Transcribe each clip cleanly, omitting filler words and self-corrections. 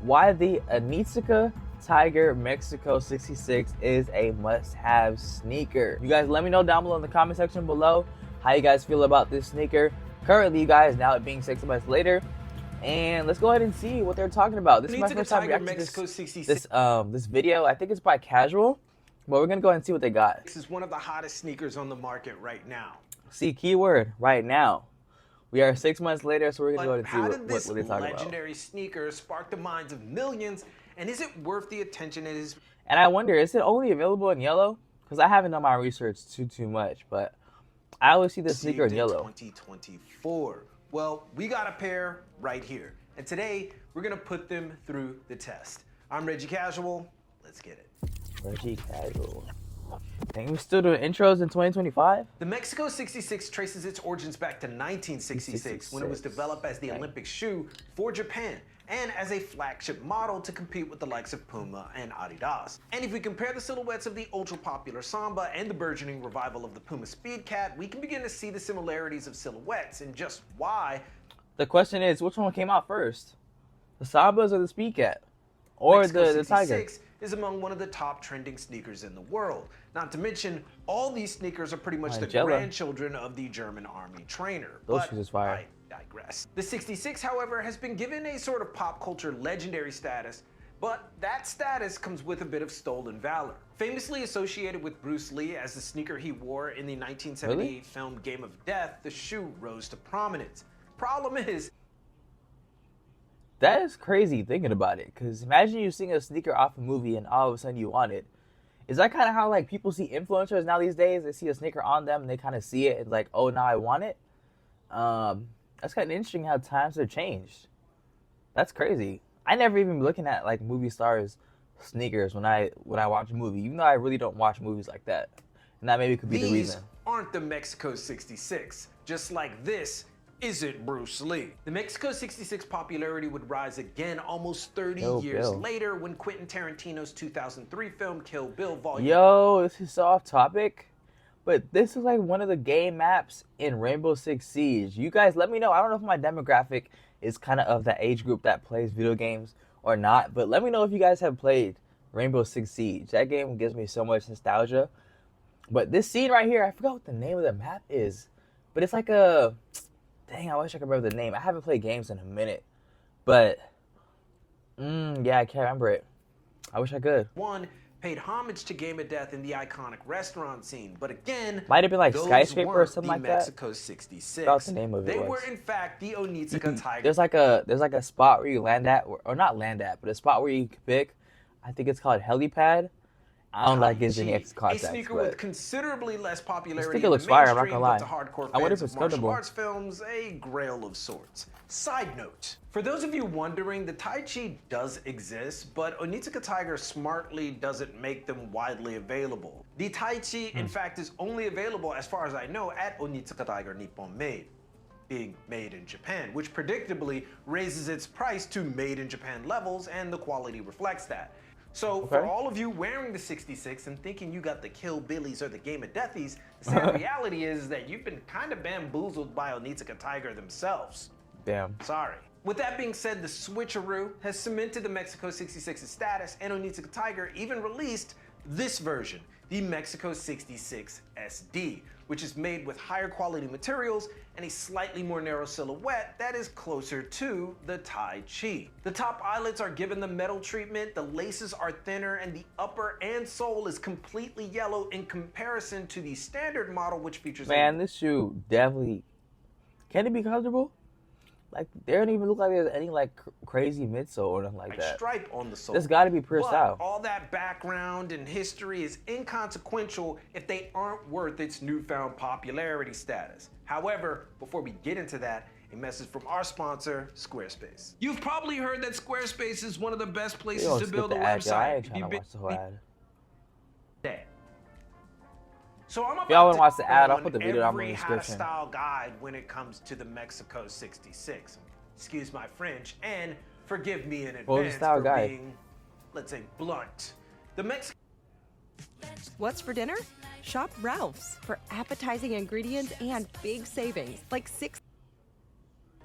why the Onitsuka Tiger Mexico 66 is a must-have sneaker. You guys let me know down below in the comment section below how you guys feel about this sneaker. Currently, you guys, now it being 6 months later, and let's go ahead and see what they're talking about. This is my first time reacting to this video. I think it's by Casual, but we're gonna go ahead and see what they got. This is one of the hottest sneakers on the market right now. See, keyword right now. We are 6 months later, so we're gonna go ahead and see what they're talking about. How did this legendary sneaker spark the minds of millions, and is it worth the attention it is? And I wonder, is it only available in yellow? Because I haven't done my research too much, but I always see this sneaker in yellow. 2024. Well, we got a pair right here, and today we're gonna put them through the test. I'm Reggie Casual. Let's get it. Reggie Casual. Dang, we still doing intros in 2025? The Mexico 66 traces its origins back to 1966 when it was developed as the Olympic shoe for Japan and as a flagship model to compete with the likes of Puma and Adidas. And if we compare the silhouettes of the ultra-popular Samba and the burgeoning revival of the Puma Speed Cat, we can begin to see the similarities of silhouettes and just why. The question is, which one came out first? The Sambas or the Speed Cat? Or the Tiger? Is among one of the top trending sneakers in the world. Not to mention, all these sneakers are pretty much the grandchildren of the German army trainer. Those shoes is fire. I digress. The 66, however, has been given a sort of pop culture legendary status, but that status comes with a bit of stolen valor. Famously associated with Bruce Lee as the sneaker he wore in the 1978 film Game of Death, the shoe rose to prominence. Problem is, that is crazy thinking about it, because imagine you seeing a sneaker off a movie and all of a sudden you want it. Is that kind of how like people see influencers now these days? They see a sneaker on them and they kind of see it and like, oh, now I want it. That's kind of interesting how times have changed. That's crazy. I never even been looking at like movie stars' sneakers when I watch a movie, even though I really don't watch movies like that. And that maybe could be the reason. These aren't the Mexico 66. Just like this isn't Bruce Lee. The Mexico 66 popularity would rise again almost 30 years later when Quentin Tarantino's 2003 film Kill Bill Volume. Yo, this is so off topic, but this is like one of the game maps in Rainbow Six Siege. You guys let me know. I don't know if my demographic is kind of the age group that plays video games or not, but let me know if you guys have played Rainbow Six Siege. That game gives me so much nostalgia. But this scene right here, I forgot what the name of the map is, but it's like a... Dang, I wish I could remember the name. I haven't played games in a minute. But, yeah, I can't remember it. I wish I could. One paid homage to Game of Death in the iconic restaurant scene. But again, might have been like Skyscraper or something like that. Mexico 66. That's the name of it. They were, in fact, the Onitsuka Tiger. There's like a spot where you land at, or not land at, but a spot where you can pick. I think it's called Helipad. I don't like getting any extra context. A sneaker with considerably less popularity in the mainstream, I'm not gonna lie. To hardcore I wonder fans if it's of martial comfortable. arts films, a grail of sorts. Side note, for those of you wondering, the Tai Chi does exist, but Onitsuka Tiger smartly doesn't make them widely available. The Tai Chi, in fact, is only available, as far as I know, at Onitsuka Tiger Nippon Made, being made in Japan, which predictably raises its price to made in Japan levels, and the quality reflects that. So for all of you wearing the 66 and thinking you got the Kill Billies or the Game of Deathies, the sad reality is that you've been kind of bamboozled by Onitsuka Tiger themselves. Damn. Sorry. With that being said, the switcheroo has cemented the Mexico 66's status, and Onitsuka Tiger even released this version, the Mexico 66 SD, which is made with higher quality materials and a slightly more narrow silhouette that is closer to the Tai Chi. The top eyelets are given the metal treatment, the laces are thinner, and the upper and sole is completely yellow in comparison to the standard model, which features this shoe definitely... Can it be comfortable? Like, there don't even look like there's any like crazy midsole or nothing like that. Stripe on the sole. There's got to be pure style. All that background and history is inconsequential if they aren't worth its newfound popularity status. However, before we get into that, a message from our sponsor, Squarespace. You've probably heard that Squarespace is one of the best places to build a website. I ain't trying to watch the whole ad. So I'm if y'all want to watch the ad, I'll put the video down in the description. Style guide when it comes to the Mexico 66. Excuse my French, and forgive me in advance for being, let's say, blunt. The Mexico. What's for dinner? Shop Ralph's for appetizing ingredients and big savings, like 6.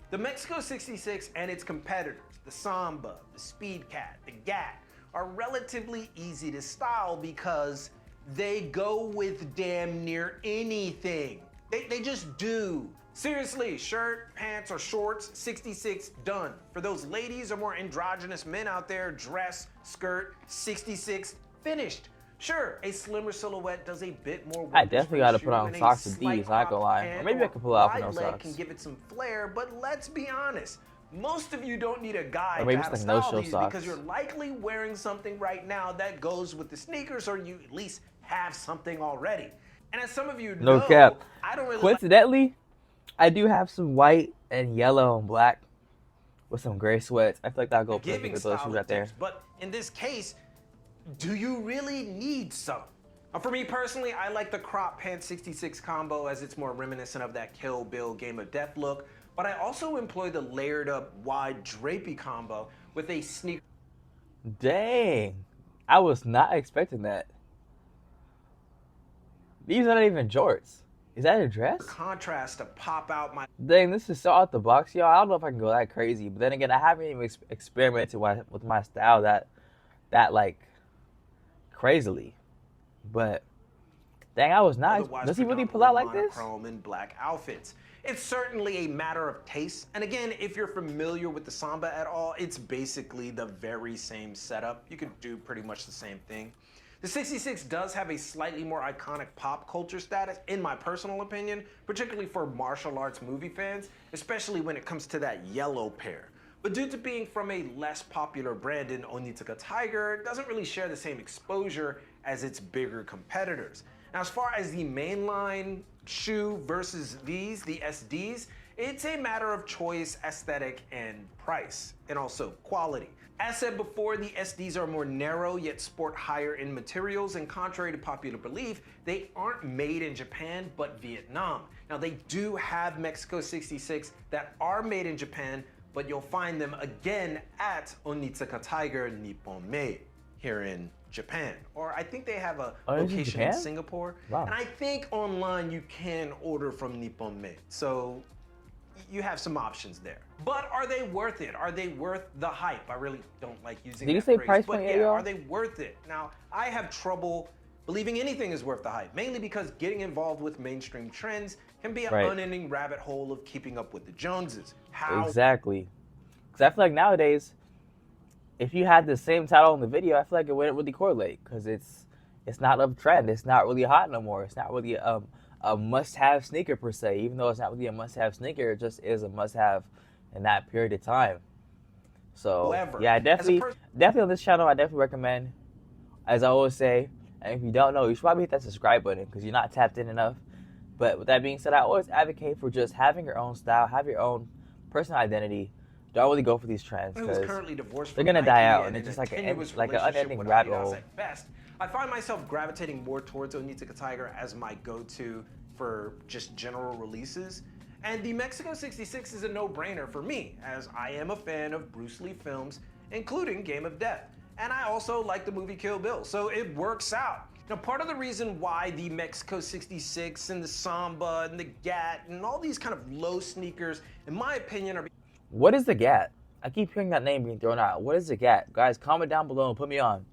The Mexico 66 and its competitors, the Samba, the Speed Cat, the Gat are relatively easy to style because they go with damn near anything. They just do. Seriously, shirt, pants, or shorts, 66, done. For those ladies or more androgynous men out there, dress, skirt, 66, finished. Sure, a slimmer silhouette does a bit more. I definitely got to put on socks with these, not gonna lie. Or maybe I can pull out for no socks. Can give it some flair, but let's be honest. Most of you don't need a guide or maybe to how it's to like style no-show these socks. because you're likely wearing something right now that goes with the sneakers, or you at least have something already. And as some of you No know, cap. I don't really Coincidentally, I do have some white and yellow and black with some gray sweats. I feel like that'll go perfect giving with those style shoes right there. tips, but in this case, do you really need some? For me personally, I like the crop pants 66 combo as it's more reminiscent of that Kill Bill Game of Death look, but I also employ the layered up wide drapey combo with a sneaker. Dang, I was not expecting that. These aren't even jorts. Is that a dress? Contrast to pop out my. Dang, this is so out the box, y'all. I don't know if I can go that crazy, but then again, I haven't even experimented with my style that like crazily. But dang, I was not. Does he really pull out like this? Monochrome and black outfits. It's certainly a matter of taste. And again, if you're familiar with the Samba at all, it's basically the very same setup. You could do pretty much the same thing. The 66 does have a slightly more iconic pop culture status, in my personal opinion, particularly for martial arts movie fans, especially when it comes to that yellow pair. But due to being from a less popular brand in Onitsuka Tiger, it doesn't really share the same exposure as its bigger competitors. Now, as far as the mainline shoe versus these, the SDs, it's a matter of choice, aesthetic, and price, and also quality. As said before, the SDs are more narrow yet sport higher end materials, and contrary to popular belief, they aren't made in Japan but Vietnam. Now, they do have Mexico 66 that are made in Japan, but you'll find them again at Onitsuka Tiger Nippon Made here in Japan. Or I think they have a location in Singapore. Wow. And I think online you can order from Nippon Made. So you have some options there. But are they worth it? Are they worth the hype? I really don't like using that phrase. Did you say price point, but yeah, are they worth it? Now, I have trouble believing anything is worth the hype, mainly because getting involved with mainstream trends can be an unending rabbit hole of keeping up with the Joneses. How? Exactly. Because I feel like nowadays, if you had the same title in the video, I feel like it wouldn't really correlate because it's not of trend. It's not really hot no more. It's not really a must-have sneaker per se. Even though it's not really a must-have sneaker, it just is a must-have in that period of time. So yeah, definitely on this channel, I definitely recommend, as I always say, and if you don't know, you should probably hit that subscribe button because you're not tapped in enough. But with that being said, I always advocate for just having your own style, have your own personal identity. Don't really go for these trends because they're gonna die out, and it's just like an unending rabbit hole. I find myself gravitating more towards Onitsuka Tiger as my go-to for just general releases. And the Mexico 66 is a no-brainer for me, as I am a fan of Bruce Lee films, including Game of Death. And I also like the movie Kill Bill, so it works out. Now, part of the reason why the Mexico 66 and the Samba and the Gat and all these kind of low sneakers, in my opinion, are... What is the Gat? I keep hearing that name being thrown out. What is the Gat? Guys, comment down below and put me on.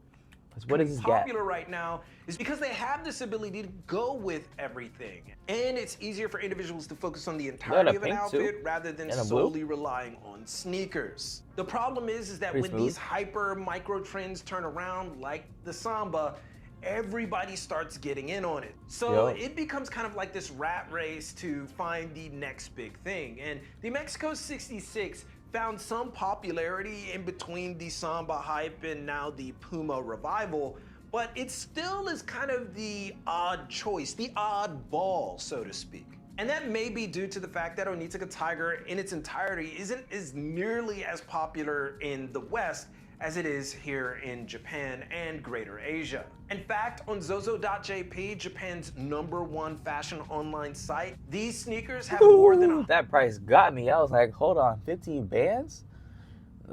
What is this popular right now is because they have this ability to go with everything. And it's easier for individuals to focus on the entirety of an outfit rather than solely relying on sneakers. The problem is that when these hyper micro trends turn around, like the Samba, everybody starts getting in on it. So it becomes kind of like this rat race to find the next big thing. And the Mexico 66 found some popularity in between the Samba hype and now the Puma revival, but it still is kind of the odd choice, the odd ball, so to speak. And that may be due to the fact that Onitsuka Tiger in its entirety isn't as nearly as popular in the West as it is here in Japan and Greater Asia. In fact, on Zozo.jp, Japan's #1 fashion online site, these sneakers have more than that price got me. I was like, hold on, 15 bands?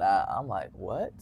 I'm like, what?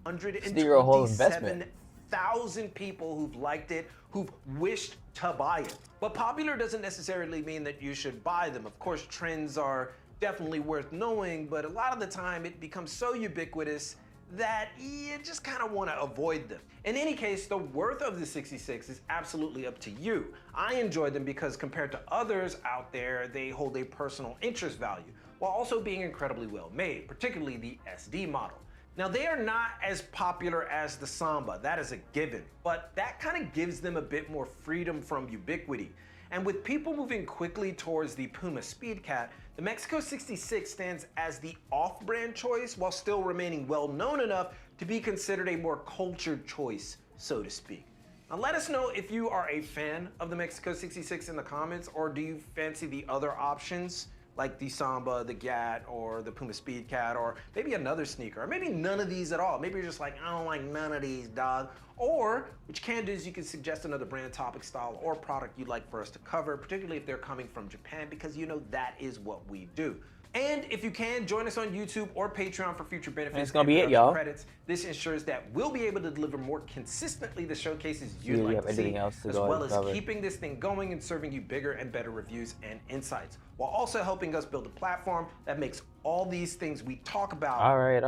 127,000 people who've liked it, who've wished to buy it. But popular doesn't necessarily mean that you should buy them. Of course, trends are definitely worth knowing, but a lot of the time it becomes so ubiquitous that you just kind of want to avoid them. In any case, the worth of the 66 is absolutely up to you. I enjoy them because compared to others out there, they hold a personal interest value, while also being incredibly well made, particularly the SD model. Now, they are not as popular as the Samba, that is a given, but that kind of gives them a bit more freedom from ubiquity. And with people moving quickly towards the Puma Speed Cat, the Mexico 66 stands as the off-brand choice while still remaining well known enough to be considered a more cultured choice, so to speak. Now let us know if you are a fan of the Mexico 66 in the comments, or do you fancy the other options like the Samba, the Gat, or the Puma Speed Cat, or maybe another sneaker, or maybe none of these at all. Maybe you're just like, I don't like none of these, dog. Or, what you can do is you can suggest another brand, topic, style, or product you'd like for us to cover, particularly if they're coming from Japan, because you know that is what we do. And if you can, join us on YouTube or Patreon for future benefits and it's gonna be it, y'all. credits. This ensures that we'll be able to deliver more consistently the showcases you'd like to see, as well as keeping this thing going and serving you bigger and better reviews and insights, while also helping us build a platform that makes all these things we talk about. All right.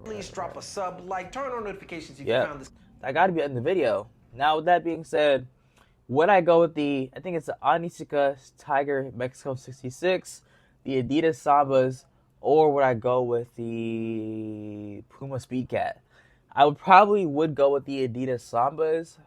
Please drop a sub, like, turn on notifications if you found this. I gotta be in the video. Now, with that being said, would I go with I think it's the Onitsuka Tiger Mexico 66, the Adidas Sambas, or would I go with the Puma Speed Cat? I would go with the Adidas Sambas,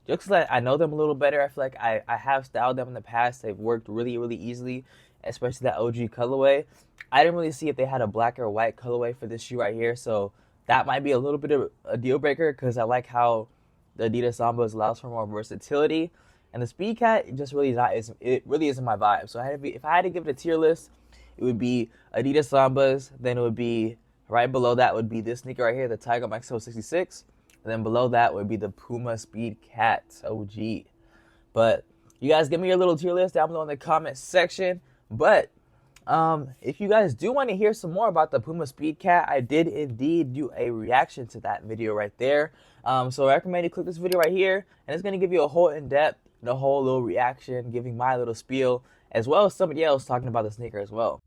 just because I know them a little better. I feel like I have styled them in the past. They've worked really, really easily, especially that OG colorway. I didn't really see if they had a black or white colorway for this shoe right here, so that might be a little bit of a deal breaker, because I like how the Adidas Sambas allows for more versatility. And the Speed Cat it really isn't my vibe. So if I had to give it a tier list, it would be Adidas Sambas, then it would be right below that would be this sneaker right here, the Tiger Mexico 66, and then below that would be the Puma Speed Cat OG. But you guys give me your little tier list down below in the comment section. But if you guys do want to hear some more about the Puma Speed Cat, I did indeed do a reaction to that video right there. So I recommend you click this video right here, and it's going to give you a whole in-depth, the whole little reaction, giving my little spiel, as well as somebody else talking about the sneaker as well.